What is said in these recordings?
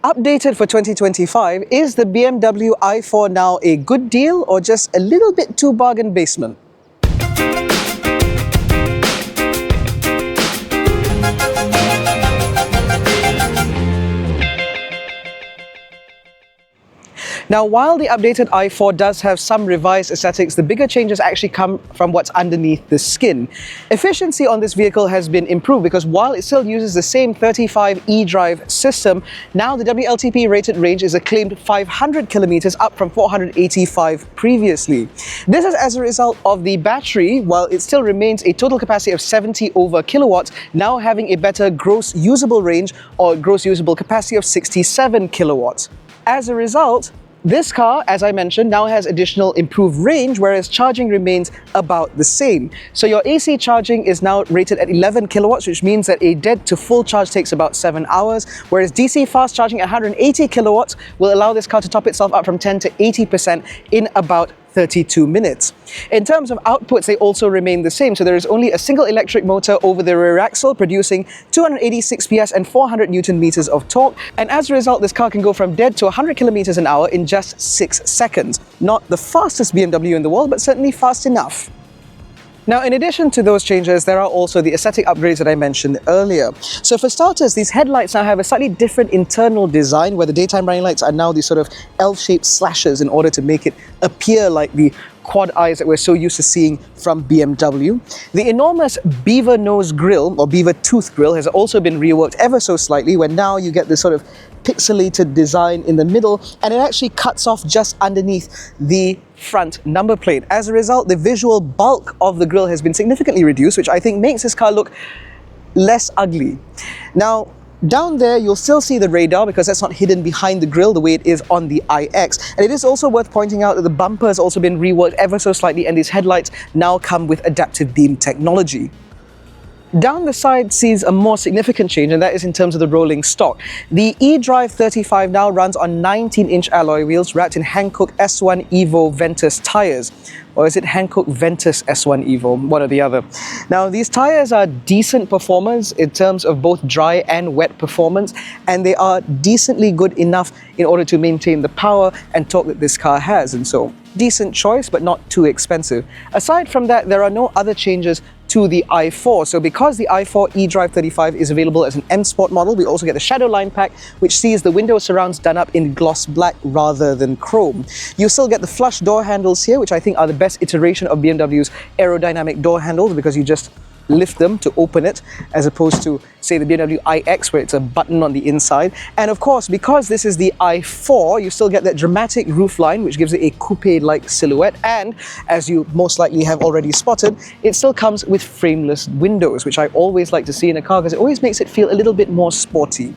Updated for 2025, is the BMW i4 now a good deal or just a little bit too bargain basement? Now, while the updated i4 does have some revised aesthetics, the bigger changes actually come from what's underneath the skin. Efficiency on this vehicle has been improved because while it still uses the same 35 eDrive system, now the WLTP rated range is a claimed 500 kilometers, up from 485 previously. This is as a result of the battery, while it still remains a total capacity of 70 over kilowatts, now having a better gross usable range or gross usable capacity of 67 kilowatts. As a result, this car, as I mentioned, now has additional improved range, whereas charging remains about the same. So your AC charging is now rated at 11 kilowatts, which means that a dead to full charge takes about 7 hours, whereas DC fast charging at 180 kilowatts will allow this car to top itself up from 10 to 80% in about 32 minutes. In terms of outputs, they also remain the same. So there is only a single electric motor over the rear axle producing 286 PS and 400 Newton meters of torque. And as a result, this car can go from dead to 100 kilometers an hour in just 6 seconds. Not the fastest BMW in the world, but certainly fast enough. Now, in addition to those changes, there are also the aesthetic upgrades that I mentioned earlier. So for starters, these headlights now have a slightly different internal design where the daytime running lights are now these sort of L-shaped slashes in order to make it appear like the quad eyes that we're so used to seeing from BMW. The enormous beaver nose grille or beaver tooth grille has also been reworked ever so slightly, where now you get this sort of pixelated design in the middle, and it actually cuts off just underneath the front number plate. As a result, the visual bulk of the grille has been significantly reduced, which I think makes this car look less ugly. Now, down there, you'll still see the radar because that's not hidden behind the grille the way it is on the iX. And it is also worth pointing out that the bumper has also been reworked ever so slightly, and these headlights now come with adaptive beam technology. Down the side sees a more significant change, and that is in terms of the rolling stock. The eDrive35 now runs on 19-inch alloy wheels wrapped in Hankook S1 Evo Ventus tires. Or is it Hankook Ventus S1 Evo? One or the other. Now, these tires are decent performers in terms of both dry and wet performance, and they are decently good enough in order to maintain the power and torque that this car has. And so, decent choice, but not too expensive. Aside from that, there are no other changes to the i4. So because the i4 eDrive35 is available as an M Sport model, we also get the Shadow Line Pack, which sees the window surrounds done up in gloss black rather than chrome. You still get the flush door handles here, which I think are the best iteration of BMW's aerodynamic door handles, because you just lift them to open it, as opposed to, say, the BMW iX, where it's a button on the inside. And of course, because this is the i4, you still get that dramatic roofline, which gives it a coupe-like silhouette. And as you most likely have already spotted, it still comes with frameless windows, which I always like to see in a car because it always makes it feel a little bit more sporty.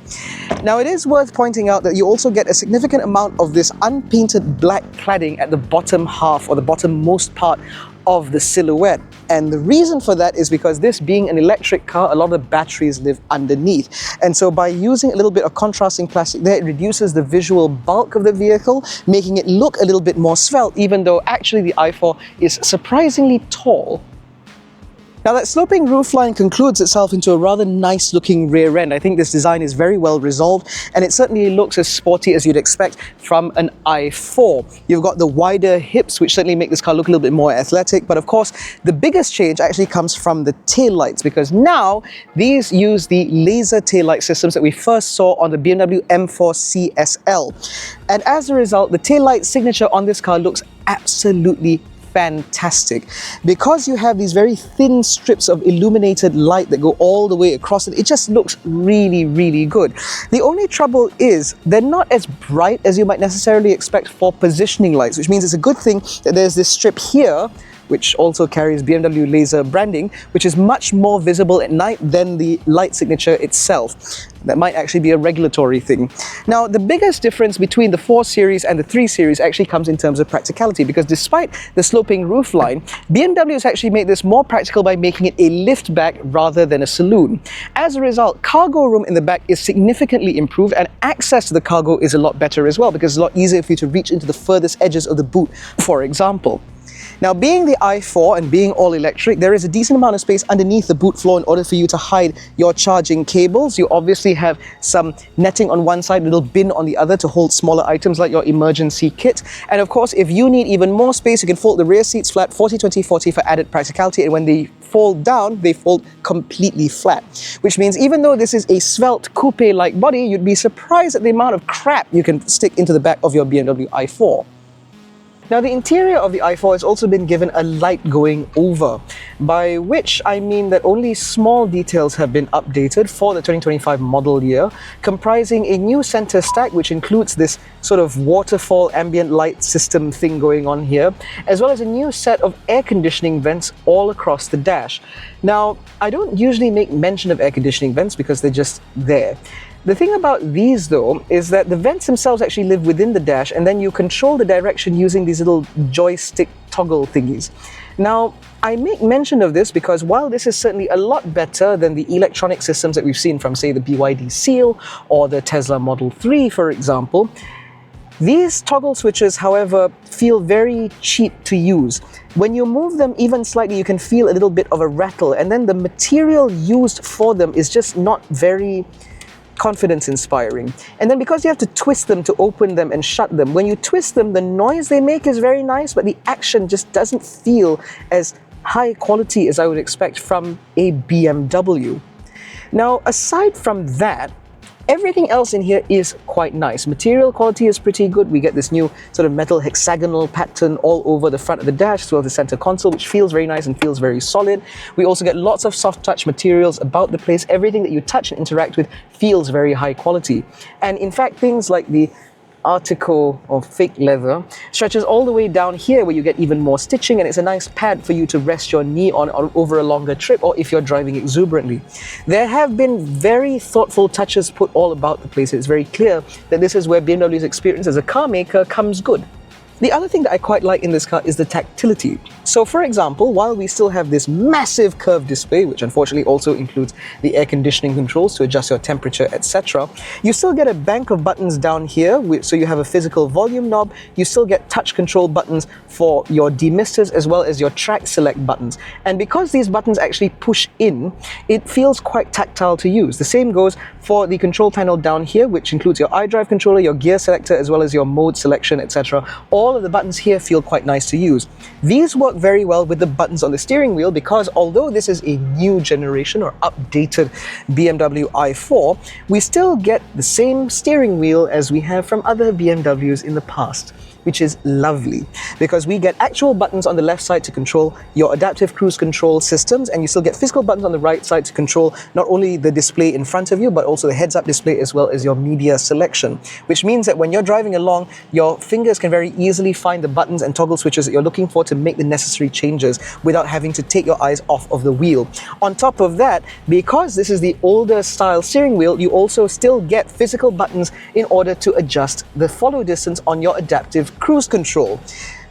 Now, it is worth pointing out that you also get a significant amount of this unpainted black cladding at the bottom half, or the bottom-most part of the silhouette. And the reason for that is because this being an electric car, a lot of the batteries live underneath. And so by using a little bit of contrasting plastic there, it reduces the visual bulk of the vehicle, making it look a little bit more svelte, even though actually the i4 is surprisingly tall. Now, that sloping roofline concludes itself into a rather nice looking rear end. I think this design is very well resolved, and it certainly looks as sporty as you'd expect from an i4. You've got the wider hips, which certainly make this car look a little bit more athletic. But of course, the biggest change actually comes from the taillights, because now these use the laser taillight systems that we first saw on the BMW M4 CSL. And as a result, the taillight signature on this car looks absolutely fantastic. Because you have these very thin strips of illuminated light that go all the way across it, it just looks really, really good. The only trouble is they're not as bright as you might necessarily expect for positioning lights, which means it's a good thing that there's this strip here, which also carries BMW laser branding, which is much more visible at night than the light signature itself. That might actually be a regulatory thing. Now, the biggest difference between the 4 Series and the 3 Series actually comes in terms of practicality, because despite the sloping roofline, BMW has actually made this more practical by making it a liftback rather than a saloon. As a result, cargo room in the back is significantly improved, and access to the cargo is a lot better as well, because it's a lot easier for you to reach into the furthest edges of the boot, for example. Now, being the i4 and being all electric, there is a decent amount of space underneath the boot floor in order for you to hide your charging cables. You obviously have some netting on one side, a little bin on the other to hold smaller items like your emergency kit. And of course, if you need even more space, you can fold the rear seats flat 40-20-40 for added practicality. And when they fold down, they fold completely flat, which means even though this is a svelte coupe-like body, you'd be surprised at the amount of crap you can stick into the back of your BMW i4. Now, the interior of the i4 has also been given a light going over, by which I mean that only small details have been updated for the 2025 model year, comprising a new center stack which includes this sort of waterfall ambient light system thing going on here, as well as a new set of air conditioning vents all across the dash. Now, I don't usually make mention of air conditioning vents because they're just there. The thing about these though is that the vents themselves actually live within the dash, and then you control the direction using these little joystick toggle thingies. Now, I make mention of this because while this is certainly a lot better than the electronic systems that we've seen from, say, the BYD Seal or the Tesla Model 3, for example, these toggle switches, however, feel very cheap to use. When you move them even slightly, you can feel a little bit of a rattle, and then the material used for them is just not very confidence inspiring. And then because you have to twist them to open them and shut them, when you twist them, the noise they make is very nice, but the action just doesn't feel as high quality as I would expect from a BMW. Now, aside from that, everything else in here is quite nice. Material quality is pretty good. We get this new sort of metal hexagonal pattern all over the front of the dash, as well as the center console, which feels very nice and feels very solid. We also get lots of soft touch materials about the place. Everything that you touch and interact with feels very high quality. And in fact, things like the article of fake leather stretches all the way down here where you get even more stitching, and it's a nice pad for you to rest your knee on over a longer trip or if you're driving exuberantly. There have been very thoughtful touches put all about the place. It's very clear that this is where BMW's experience as a car maker comes good. The other thing that I quite like in this car is the tactility. So for example, while we still have this massive curved display, which unfortunately also includes the air conditioning controls to adjust your temperature, etc., you still get a bank of buttons down here, so you have a physical volume knob. You still get touch control buttons for your demisters as well as your track select buttons. And because these buttons actually push in, it feels quite tactile to use. The same goes for the control panel down here, which includes your iDrive controller, your gear selector, as well as your mode selection, etc. All of the buttons here feel quite nice to use. These work very well with the buttons on the steering wheel because although this is a new generation or updated BMW i4, we still get the same steering wheel as we have from other BMWs in the past, which is lovely because we get actual buttons on the left side to control your adaptive cruise control systems, and you still get physical buttons on the right side to control not only the display in front of you but also the heads-up display as well as your media selection, which means that when you're driving along, your fingers can very easily find the buttons and toggle switches that you're looking for to make the necessary changes without having to take your eyes off of the wheel. On top of that, because this is the older style steering wheel, you also still get physical buttons in order to adjust the follow distance on your adaptive cruise control.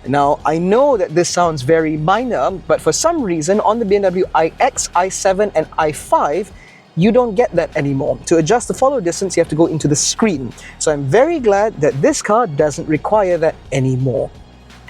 Now, I know that this sounds very minor, but for some reason on the BMW iX, i7 and i5, you don't get that anymore. To adjust the follow distance, you have to go into the screen. So I'm very glad that this car doesn't require that anymore.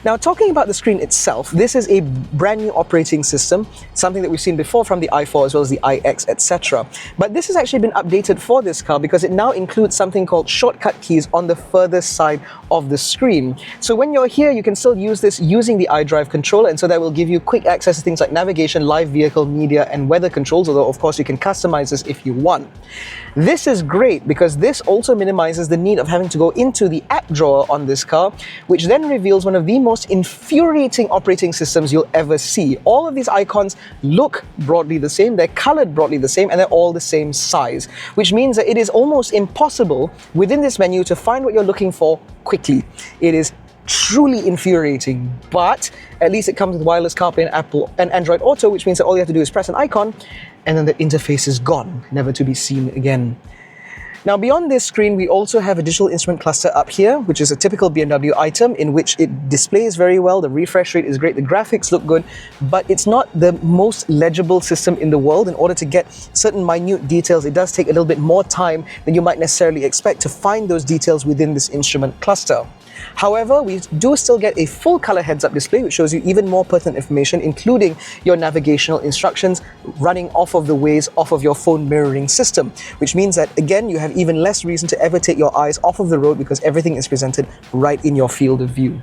Now, talking about the screen itself, this is a brand new operating system, something that we've seen before from the i4 as well as the iX, etc. But this has actually been updated for this car because it now includes something called shortcut keys on the further side of the screen. So when you're here, you can still use this using the iDrive controller, and so that will give you quick access to things like navigation, live vehicle, media, and weather controls, although of course you can customize this if you want. This is great because this also minimizes the need of having to go into the app drawer on this car, which then reveals one of the most infuriating operating systems you'll ever see. All of these icons look broadly the same, they're colored broadly the same, and they're all the same size, which means that it is almost impossible within this menu to find what you're looking for quickly. It is truly infuriating, but at least it comes with wireless CarPlay and Apple and Android Auto, which means that all you have to do is press an icon and then the interface is gone, never to be seen again. Now beyond this screen, we also have a digital instrument cluster up here, which is a typical BMW item in which it displays very well, the refresh rate is great, the graphics look good, but it's not the most legible system in the world. In order to get certain minute details, it does take a little bit more time than you might necessarily expect to find those details within this instrument cluster. However, we do still get a full color heads-up display which shows you even more pertinent information, including your navigational instructions running off of the ways off of your phone mirroring system, which means that again you have even less reason to ever take your eyes off of the road because everything is presented right in your field of view.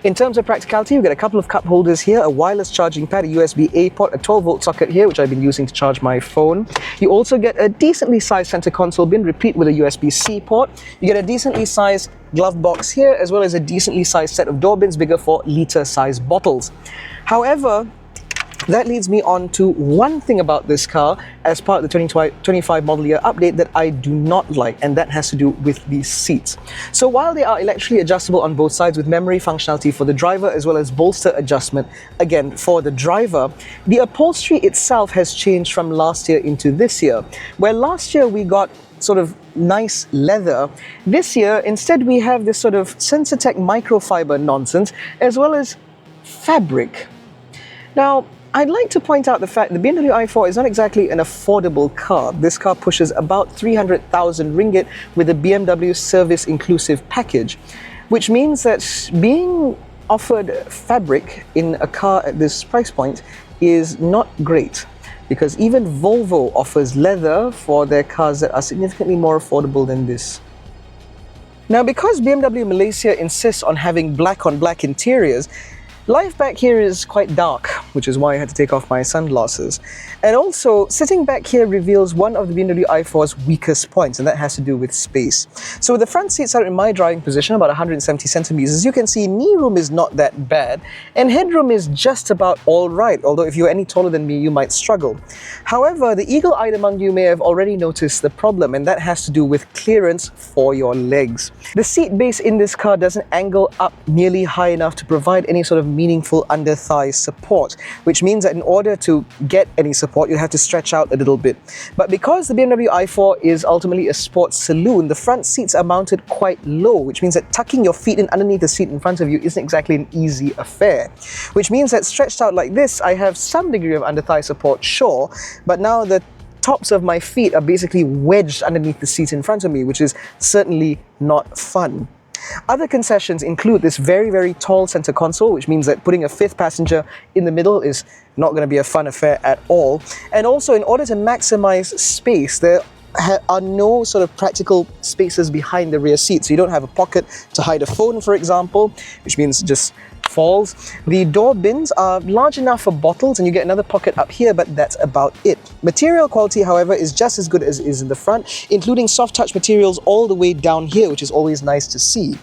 In terms of practicality, we get a couple of cup holders here, a wireless charging pad, a USB-A port, a 12-volt socket here, which I've been using to charge my phone. You also get a decently sized center console bin, replete with a USB-C port. You get a decently sized glove box here, as well as a decently sized set of door bins, bigger for litre-sized bottles. However, that leads me on to one thing about this car as part of the 2025 model year update that I do not like, and that has to do with these seats. So while they are electrically adjustable on both sides with memory functionality for the driver as well as bolster adjustment again for the driver, the upholstery itself has changed from last year into this year. Where last year we got sort of nice leather, this year instead we have this sort of Sensatec microfiber nonsense as well as fabric. Now, I'd like to point out the fact the BMW i4 is not exactly an affordable car. This car pushes about 300,000 ringgit with a BMW service inclusive package, which means that being offered fabric in a car at this price point is not great, because even Volvo offers leather for their cars that are significantly more affordable than this. Now, because BMW Malaysia insists on having black on black interiors, life back here is quite dark, which is why I had to take off my sunglasses. And also, sitting back here reveals one of the BMW i4's weakest points, and that has to do with space. So the front seats are in my driving position, about 170 centimeters. As you can see, knee room is not that bad, and headroom is just about all right, although if you're any taller than me, you might struggle. However, the eagle-eyed among you may have already noticed the problem, and that has to do with clearance for your legs. The seat base in this car doesn't angle up nearly high enough to provide any sort of meaningful under-thigh support, which means that in order to get any support, you have to stretch out a little bit. But because the BMW i4 is ultimately a sports saloon, the front seats are mounted quite low, which means that tucking your feet in underneath the seat in front of you isn't exactly an easy affair. Which means that stretched out like this, I have some degree of under-thigh support, sure, but now the tops of my feet are basically wedged underneath the seat in front of me, which is certainly not fun. Other concessions include this very, very tall center console, which means that putting a fifth passenger in the middle is not going to be a fun affair at all. And also, in order to maximize space, there are no sort of practical spaces behind the rear seat. So you don't have a pocket to hide a phone, for example, which means it just falls. The door bins are large enough for bottles, and you get another pocket up here, but that's about it. Material quality, however, is just as good as is in the front, including soft touch materials all the way down here, which is always nice to see.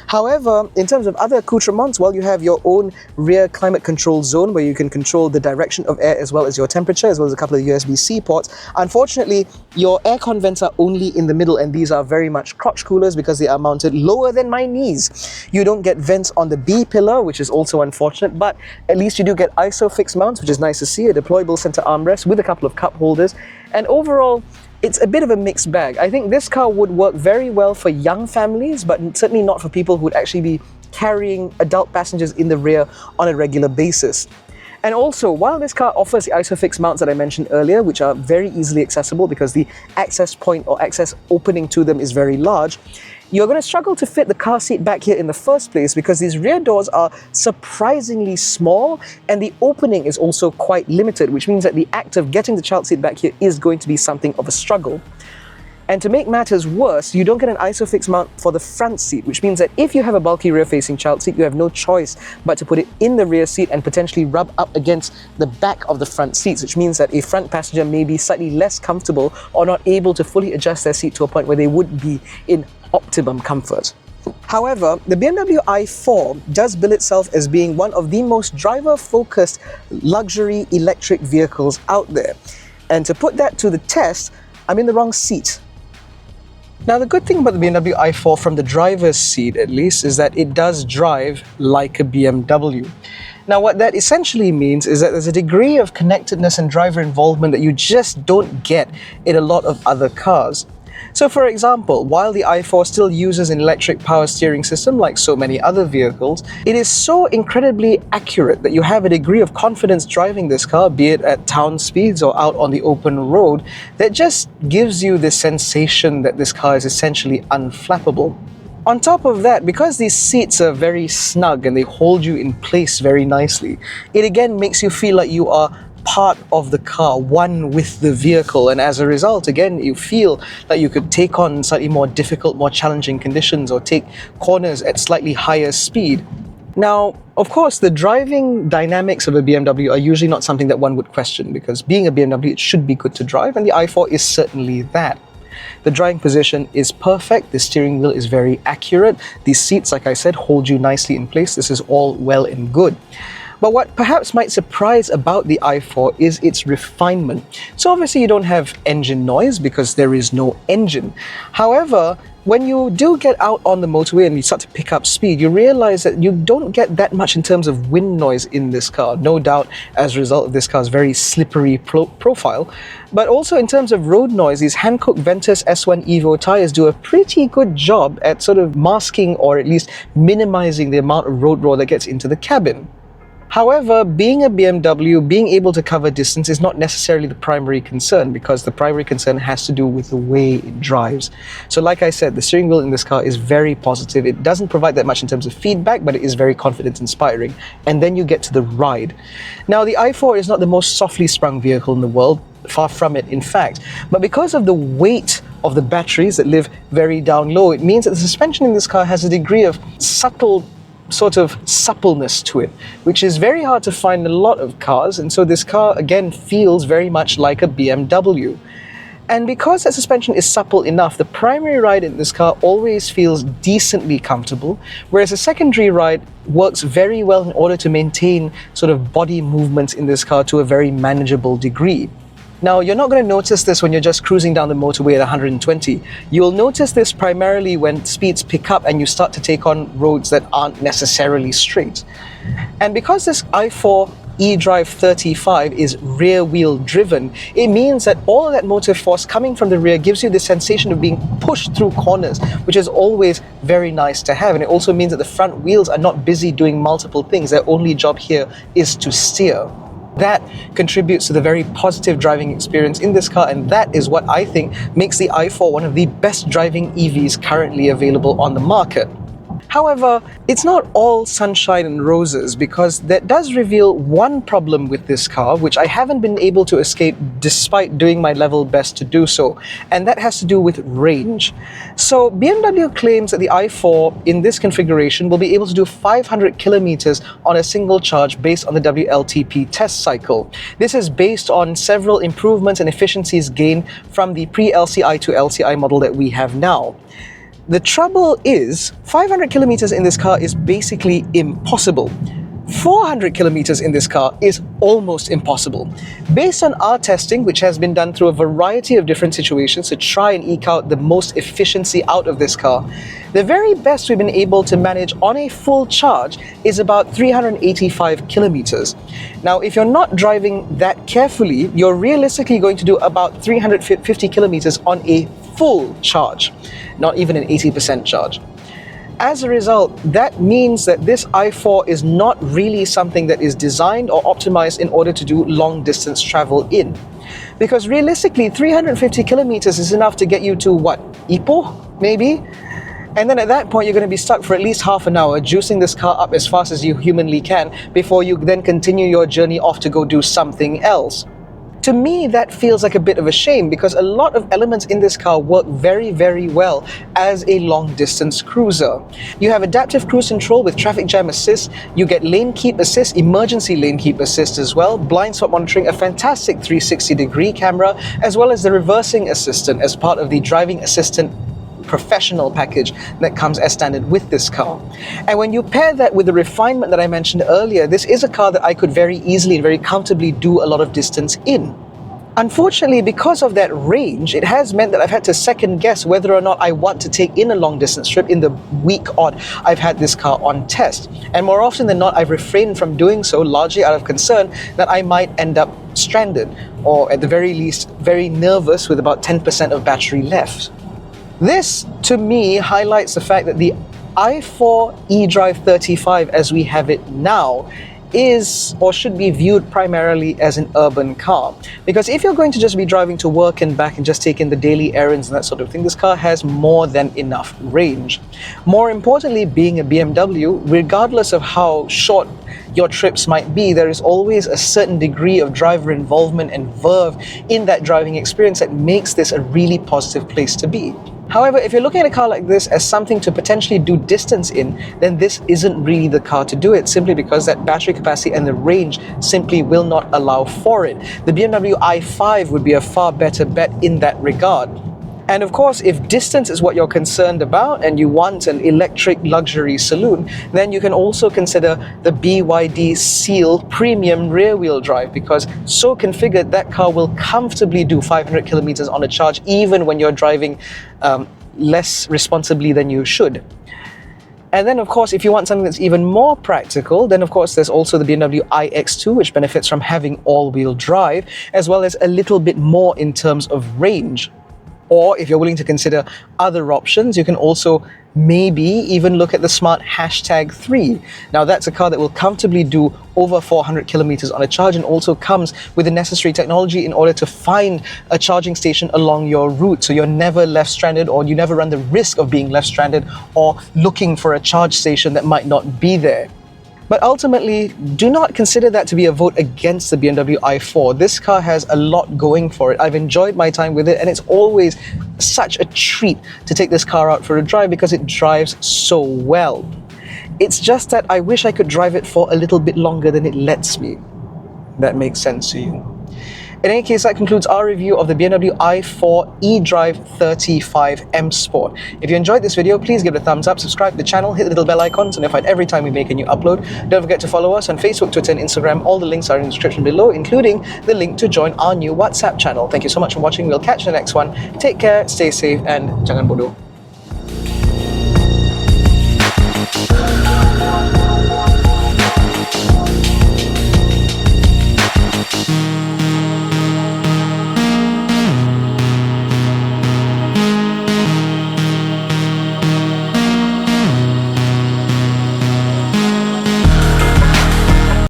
However, in terms of other accoutrements, well, you have your own rear climate control zone where you can control the direction of air as well as your temperature, as well as a couple of USB-C ports. Unfortunately, your aircon vents are only in the middle, and these are very much crotch coolers because they are mounted lower than my knees. You don't get vents on the B pillar, which is also unfortunate, but at least you do get ISOFIX mounts, which is nice to see, a deployable center armrest with a couple of cup holders, and overall, it's a bit of a mixed bag. I think this car would work very well for young families, but certainly not for people who would actually be carrying adult passengers in the rear on a regular basis. And also, while this car offers the ISOFIX mounts that I mentioned earlier, which are very easily accessible because the access point or access opening to them is very large, you're going to struggle to fit the car seat back here in the first place because these rear doors are surprisingly small and the opening is also quite limited, which means that the act of getting the child seat back here is going to be something of a struggle. And to make matters worse, you don't get an ISOFIX mount for the front seat, which means that if you have a bulky rear-facing child seat, you have no choice but to put it in the rear seat and potentially rub up against the back of the front seats, which means that a front passenger may be slightly less comfortable or not able to fully adjust their seat to a point where they would be in optimum comfort. However, the BMW i4 does bill itself as being one of the most driver-focused luxury electric vehicles out there. And to put that to the test, I'm in the wrong seat. Now, the good thing about the BMW i4 from the driver's seat, at least, is that it does drive like a BMW. Now, what that essentially means is that there's a degree of connectedness and driver involvement that you just don't get in a lot of other cars. So for example, while the i4 still uses an electric power steering system like so many other vehicles, it is so incredibly accurate that you have a degree of confidence driving this car, be it at town speeds or out on the open road, that just gives you this sensation that this car is essentially unflappable. On top of that, because these seats are very snug and they hold you in place very nicely, it again makes you feel like you are part of the car, one with the vehicle, and as a result, again, you feel that you could take on slightly more difficult, more challenging conditions or take corners at slightly higher speed. Now, of course, the driving dynamics of a BMW are usually not something that one would question, because being a BMW, it should be good to drive, and the i4 is certainly that. The driving position is perfect, the steering wheel is very accurate, these seats, like I said, hold you nicely in place. This is all well and good. But what perhaps might surprise about the i4 is its refinement. So obviously you don't have engine noise because there is no engine. However, when you do get out on the motorway and you start to pick up speed, you realize that you don't get that much in terms of wind noise in this car. No doubt as a result of this car's very slippery profile. But also in terms of road noise, these Hankook Ventus S1 Evo tyres do a pretty good job at sort of masking or at least minimizing the amount of road roar that gets into the cabin. However, being a BMW, being able to cover distance is not necessarily the primary concern, because the primary concern has to do with the way it drives. So like I said, the steering wheel in this car is very positive. It doesn't provide that much in terms of feedback, but it is very confidence inspiring. And then you get to the ride. Now, the i4 is not the most softly sprung vehicle in the world, far from it in fact, but because of the weight of the batteries that live very down low, it means that the suspension in this car has a degree of subtle sort of suppleness to it, which is very hard to find in a lot of cars, and so this car again feels very much like a BMW. And because that suspension is supple enough, the primary ride in this car always feels decently comfortable, whereas the secondary ride works very well in order to maintain sort of body movements in this car to a very manageable degree. Now, you're not going to notice this when you're just cruising down the motorway at 120. You'll notice this primarily when speeds pick up and you start to take on roads that aren't necessarily straight. And because this i4 eDrive35 is rear-wheel driven, it means that all of that motive force coming from the rear gives you the sensation of being pushed through corners, which is always very nice to have. And it also means that the front wheels are not busy doing multiple things. Their only job here is to steer. That contributes to the very positive driving experience in this car, and that is what I think makes the i4 one of the best driving EVs currently available on the market. However, it's not all sunshine and roses, because that does reveal one problem with this car, which I haven't been able to escape despite doing my level best to do so, and that has to do with range. So BMW claims that the i4 in this configuration will be able to do 500 kilometers on a single charge based on the WLTP test cycle. This is based on several improvements and efficiencies gained from the pre-LCI to LCI model that we have now. The trouble is, 500 kilometers in this car is basically impossible. 400 kilometers in this car is almost impossible. Based on our testing, which has been done through a variety of different situations to try and eke out the most efficiency out of this car, the very best we've been able to manage on a full charge is about 385 kilometers. Now, if you're not driving that carefully, you're realistically going to do about 350 kilometers on a full charge, not even an 80% charge. As a result, that means that this i4 is not really something that is designed or optimized in order to do long distance travel in. Because realistically, 350 kilometers is enough to get you to what? Ipoh, maybe? And then at that point, you're going to be stuck for at least half an hour, juicing this car up as fast as you humanly can before you then continue your journey off to go do something else. To me, that feels like a bit of a shame, because a lot of elements in this car work very, very well as a long-distance cruiser. You have adaptive cruise control with traffic jam assist, you get lane keep assist, emergency lane keep assist as well, blind spot monitoring, a fantastic 360-degree camera, as well as the reversing assistant as part of the driving assistant professional package that comes as standard with this car. And when you pair that with the refinement that I mentioned earlier, this is a car that I could very easily and very comfortably do a lot of distance in. Unfortunately, because of that range, it has meant that I've had to second guess whether or not I want to take in a long distance trip in the week odd I've had this car on test. And more often than not, I've refrained from doing so, largely out of concern that I might end up stranded, or at the very least, very nervous with about 10% of battery left. This, to me, highlights the fact that the i4 eDrive35 as we have it now is or should be viewed primarily as an urban car. Because if you're going to just be driving to work and back and just take in the daily errands and that sort of thing, this car has more than enough range. More importantly, being a BMW, regardless of how short your trips might be, there is always a certain degree of driver involvement and verve in that driving experience that makes this a really positive place to be. However, if you're looking at a car like this as something to potentially do distance in, then this isn't really the car to do it, simply because that battery capacity and the range simply will not allow for it. The BMW i5 would be a far better bet in that regard. And of course, if distance is what you're concerned about and you want an electric luxury saloon, then you can also consider the BYD Seal Premium rear-wheel drive, because so configured, that car will comfortably do 500 kilometers on a charge, even when you're driving less responsibly than you should. And then, of course, if you want something that's even more practical, then of course there's also the BMW iX2, which benefits from having all-wheel drive, as well as a little bit more in terms of range. Or if you're willing to consider other options, you can also maybe even look at the smart #3. Now that's a car that will comfortably do over 400 kilometers on a charge, and also comes with the necessary technology in order to find a charging station along your route, so you're never left stranded, or you never run the risk of being left stranded or looking for a charge station that might not be there. But ultimately, do not consider that to be a vote against the BMW i4. This car has a lot going for it. I've enjoyed my time with it, and it's always such a treat to take this car out for a drive because it drives so well. It's just that I wish I could drive it for a little bit longer than it lets me. That makes sense to you. In any case, that concludes our review of the BMW i4 eDrive35 M Sport. If you enjoyed this video, please give it a thumbs up, subscribe to the channel, hit the little bell icon to notified every time we make a new upload. Don't forget to follow us on Facebook, Twitter and Instagram. All the links are in the description below, including the link to join our new WhatsApp channel. Thank you so much for watching. We'll catch you in the next one. Take care, stay safe, and jangan bodoh.